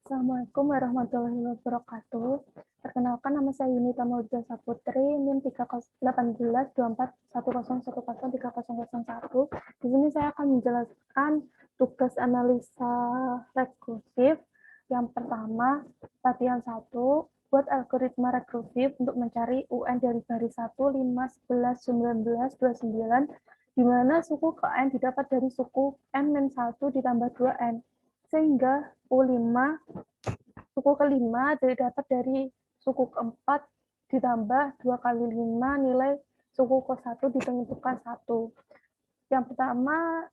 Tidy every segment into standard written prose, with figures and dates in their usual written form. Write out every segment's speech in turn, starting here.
Assalamualaikum warahmatullahi wabarakatuh. Perkenalkan, nama saya Yunita Maudza Saputri, NIM 3182410103001. Di sini saya akan menjelaskan tugas analisa rekursif. Yang pertama, latihan 1, buat algoritma rekursif untuk mencari UN dari baris 1, 5, 11, 19, 29, di mana suku ke N didapat dari suku N-1 ditambah 2N. Sehingga U5 suku kelima didapat dari suku keempat ditambah 2 kali 5 nilai suku ke-1 ditentukan 1. Yang pertama,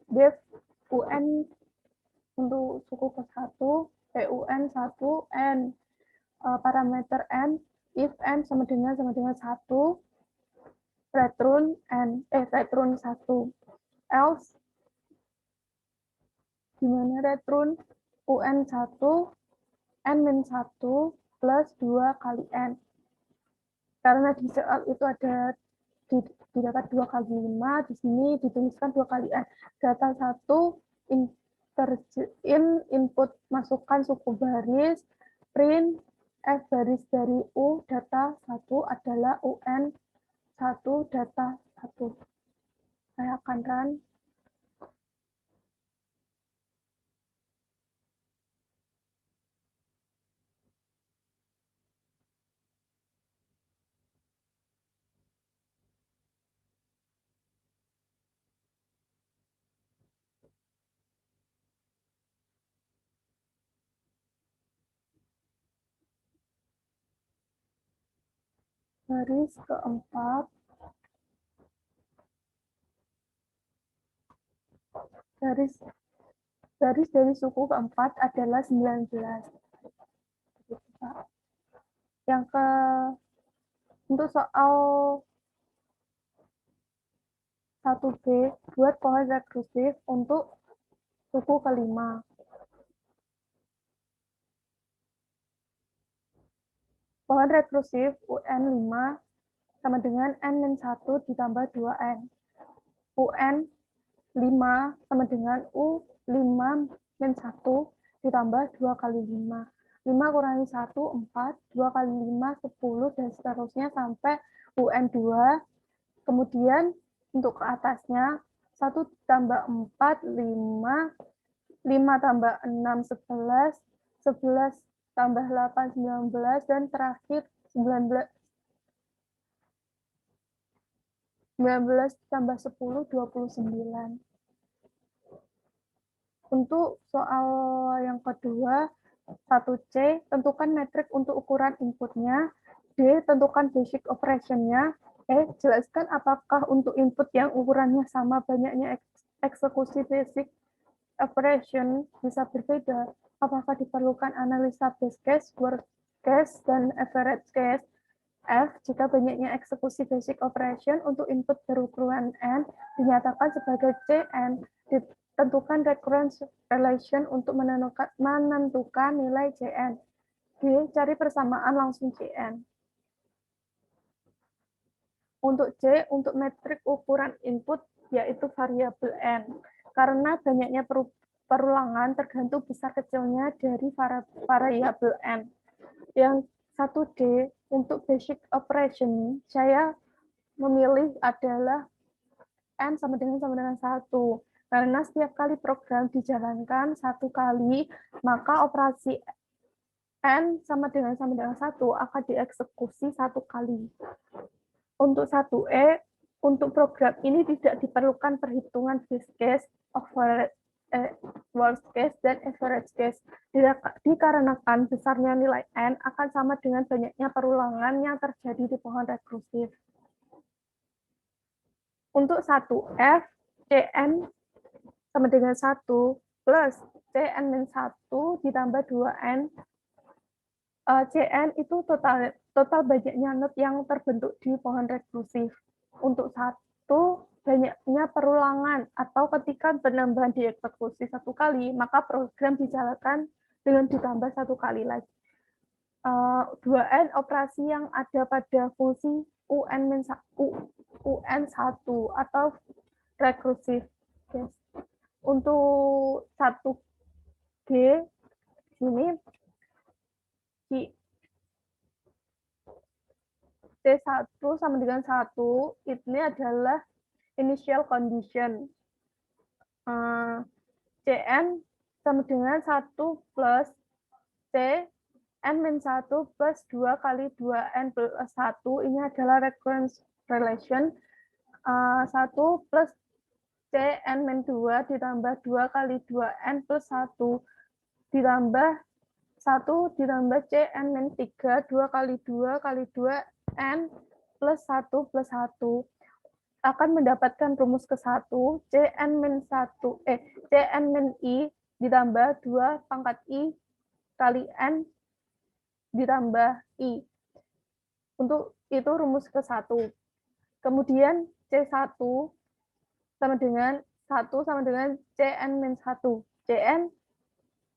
def UN untuk suku ke-1, UN 1, N, parameter N, if N sama dengan 1, return 1, else di mana return UN1 N-1 plus 2 kali N. Karena di soal itu ada didapat 2 kali 5, di sini dituliskan 2 kali N. Data 1 input masukkan suku baris, print F baris dari U, data 1 adalah UN1 data 1. Saya akan run. Baris keempat, baris dari suku keempat adalah 19. Yang untuk soal 1B, buat pohon rekursif untuk suku kelima. Pohon rekursif UN5 sama dengan N-1 ditambah 2N. UN5 sama dengan U5-1 ditambah 2 kali 5. 5 kurangi 1, 4, 2 kali 5, 10, dan seterusnya sampai UN2. Kemudian untuk ke atasnya, 1 tambah 4, 5, 5 tambah 6, 11, 11 tambah 8, 19, dan terakhir 19 tambah 10, 29. Untuk soal yang kedua, 1C, tentukan metrik untuk ukuran inputnya. D, tentukan basic operation-nya. E, jelaskan apakah untuk input yang ukurannya sama banyaknya eksekusi basic operation bisa berbeda. Apakah diperlukan analisa base case, worst case, dan average case. F, jika banyaknya eksekusi basic operation untuk input berukuran N dinyatakan sebagai Cn, ditentukan recurrence relation untuk menentukan nilai Cn. G, cari persamaan langsung Cn. Untuk C, untuk metrik ukuran input, yaitu variabel N. Karena banyaknya perulangan tergantung besar kecilnya dari variabel N. Yang 1D, untuk basic operation, saya memilih adalah N sama dengan 1. Karena setiap kali program dijalankan 1 kali, maka operasi N sama dengan 1 akan dieksekusi 1 kali. Untuk 1E, untuk program ini tidak diperlukan perhitungan base case, worst case, dan average case. Dikarenakan besarnya nilai N akan sama dengan banyaknya perulangan yang terjadi di pohon rekursif. Untuk 1F, Cn sama dengan 1 plus Cn-1 ditambah 2N. Cn itu total banyaknya not yang terbentuk di pohon rekursif. Untuk 1, banyaknya perulangan, atau ketika penambahan dieksekusi 1 kali, maka program dijalankan dengan ditambah 1 kali lagi. 2N operasi yang ada pada fungsi UN1 atau rekursif. Untuk 1 ini C1 sama dengan 1, ini adalah initial condition. Cn sama dengan 1 plus C n-1 plus 2 kali 2n plus 1, ini adalah recurrence relation. 1 plus Cn-2 ditambah 2 kali 2n plus 1 ditambah 1 ditambah Cn-3, 2 kali 2 kali 2n plus 1 plus 1 akan mendapatkan rumus ke-1, Cn-1 Cn-i ditambah 2 pangkat i kali n ditambah i. Untuk itu rumus ke-1. Kemudian C1 sama dengan 1 sama dengan Cn-1.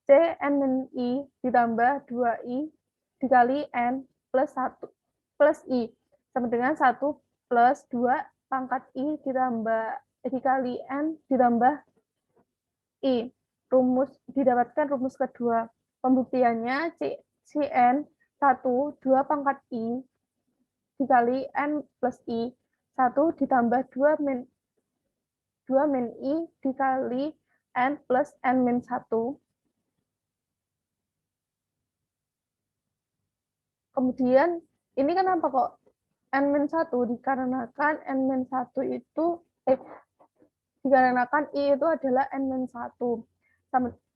Cn-i ditambah 2i dikali n plus 1 plus i sama dengan 1 plus 2 pangkat i dikali n ditambah i. Didapatkan rumus kedua. Pembuktiannya Cn 1 2 pangkat i dikali n plus i 1 ditambah 2 min i dikali n plus n min 1. Kemudian ini kenapa kok n-1? Dikarenakan n-1 itu dikarenakan i itu adalah n-1.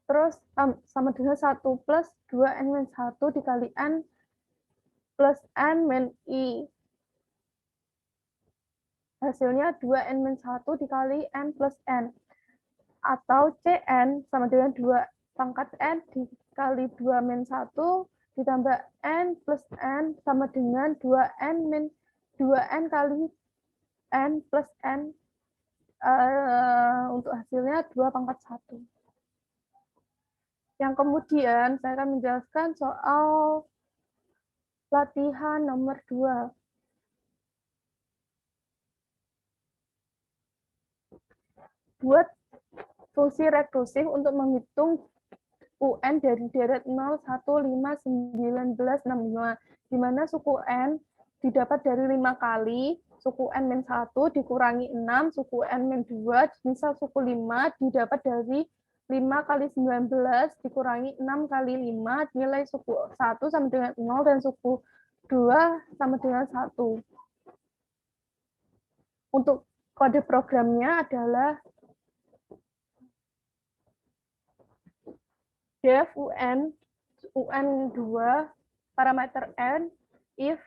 Terus sama dengan 1 plus 2n-1 dikali n plus n min i. Hasilnya 2n-1 dikali n plus n. Atau Cn sama dengan 2 pangkat n dikali 2 min 1 ditambah n plus n sama dengan 2n min 2n kali n plus n. Untuk hasilnya 2 pangkat 1. Yang kemudian saya akan menjelaskan soal latihan nomor 2. Buat fungsi rekursif untuk menghitung UN dari deret 0, 1, 5, 19, 65, di mana suku N didapat dari 5 kali, suku N-1 dikurangi 6, suku N-2, misal suku 5 didapat dari 5 kali 19 dikurangi 6 kali 5, nilai suku 1 sama dengan 0, dan suku 2 sama dengan 1. Untuk kode programnya adalah def UN2 parameter n if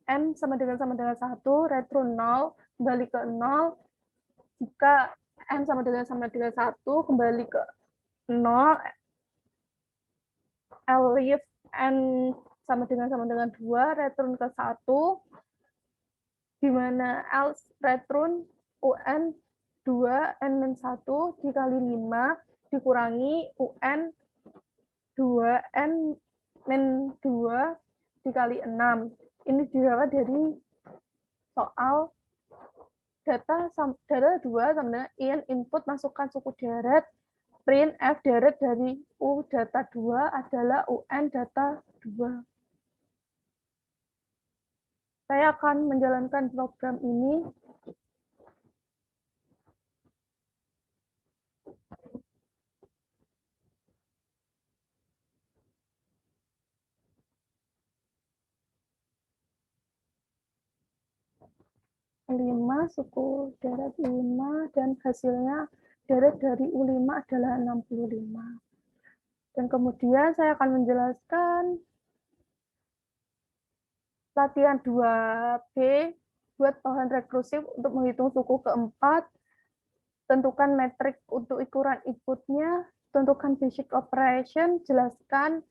n sama dengan 1 retro 0 kembali ke 0, jika n sama dengan 1 kembali ke 0, if n sama dengan 2 return ke 1, di mana else return UN 2 n-1 dikali 5 dikurangi UN 2n min 2 dikali 6. Ini didapat dari soal data 2 sama dengan in input masukkan suku deret, print f deret dari u data 2 adalah un data 2. Saya akan menjalankan program ini. Suku deret 5 dan hasilnya deret dari U5 adalah 65. Dan kemudian saya akan menjelaskan latihan 2B buat bahan rekursif untuk menghitung suku keempat. Tentukan metrik untuk ukuran inputnya, tentukan basic operation, jelaskan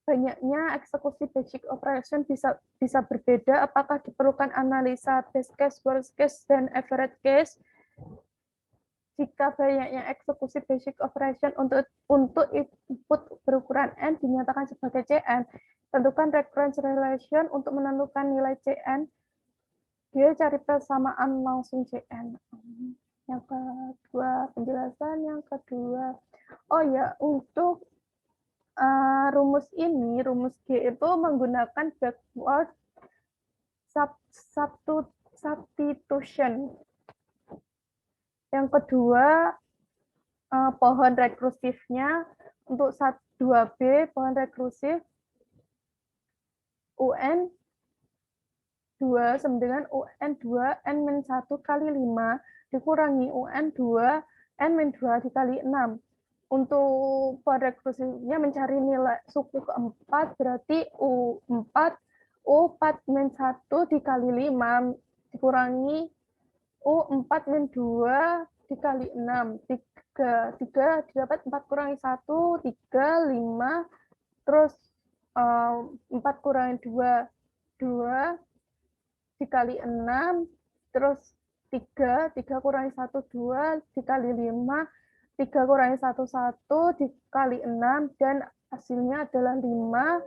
banyaknya eksekusi basic operation bisa berbeda, apakah diperlukan analisa best case, worst case, dan average case. Jika banyaknya eksekusi basic operation untuk input berukuran n dinyatakan sebagai Cn, tentukan recurrence relation untuk menentukan nilai Cn. Dia cari persamaan langsung Cn. Yang kedua, penjelasan yang kedua. Oh ya, untuk rumus ini, rumus G itu menggunakan backward substitution. Yang kedua, pohon rekursifnya untuk 2B, pohon rekursif UN 2 sama dengan UN 2 N-1 kali 5 dikurangi UN 2 N-2 dikali 6. Untuk pohon rekursifnya mencari nilai suku keempat, berarti U4 U4-1 dikali 5 dikurangi U4 min 2 dikali 6. 3 didapat 4 kurangi 1, 3, 5. Terus 4 kurangi 2, 2 dikali 6. Terus 3 kurangi 1, 2 dikali 5. 3 kurangi 1, 1 dikali 6. Dan hasilnya adalah 5.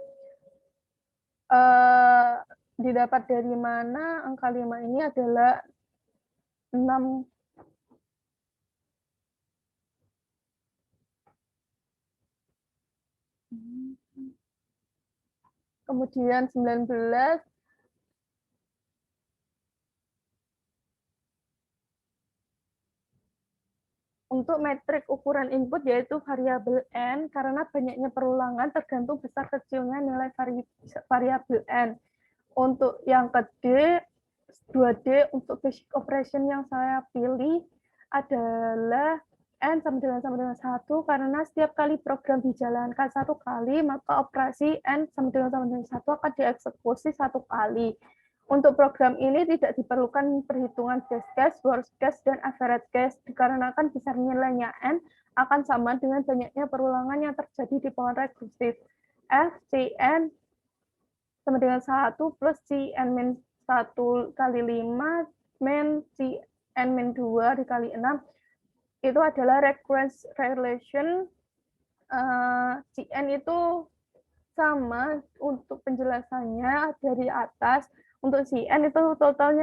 Didapat dari mana? Angka 5 ini adalah 6. Kemudian 19 untuk metrik ukuran input yaitu variabel N karena banyaknya perulangan tergantung besar kecilnya nilai variabel N. Untuk yang ke D, 2D untuk basic operation yang saya pilih adalah N sama dengan 1 karena setiap kali program dijalankan 1 kali maka operasi N sama dengan 1 akan dieksekusi 1 kali. Untuk program ini tidak diperlukan perhitungan best case, worst case, dan average case dikarenakan besar nilainya N akan sama dengan banyaknya perulangan yang terjadi di pohon rekursif. F, Cn sama dengan 1 plus Cn min 1 kali 5 min Cn min 2 dikali 6 itu adalah recurrence relation. Cn itu sama untuk penjelasannya dari atas. Untuk Cn itu total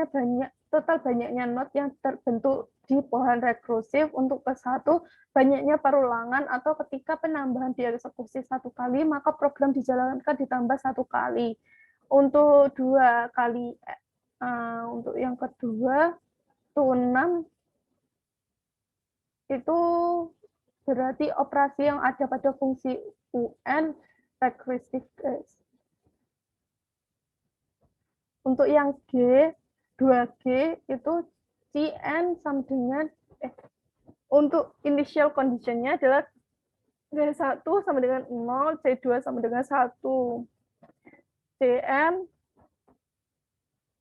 banyaknya node yang terbentuk di pohon rekursif. Untuk ke-1 banyaknya perulangan atau ketika penambahan dieksekusi 1 kali maka program dijalankan ditambah 1 kali. Untuk 2 kali untuk yang kedua itu 6 itu berarti operasi yang ada pada fungsi UN recursive case. Untuk yang G, 2G itu Cn sama dengan untuk initial conditionnya adalah C1 sama dengan 0, C2 sama dengan 1. Cm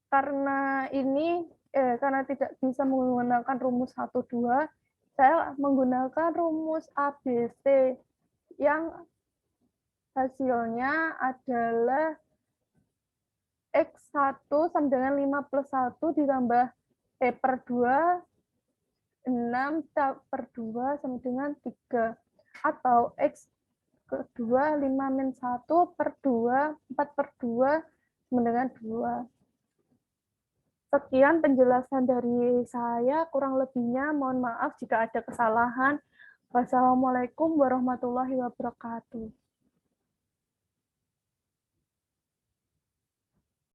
karena ini karena tidak bisa menggunakan rumus 1 2, saya menggunakan rumus ABC yang hasilnya adalah X1 sama dengan 5 plus 1 ditambah per 2, 6 per 2 sama dengan 3. Atau X kedua 5 min 1 per 2, 4 per 2 sama dengan 2. Sekian penjelasan dari saya, kurang lebihnya mohon maaf jika ada kesalahan. Wassalamualaikum warahmatullahi wabarakatuh.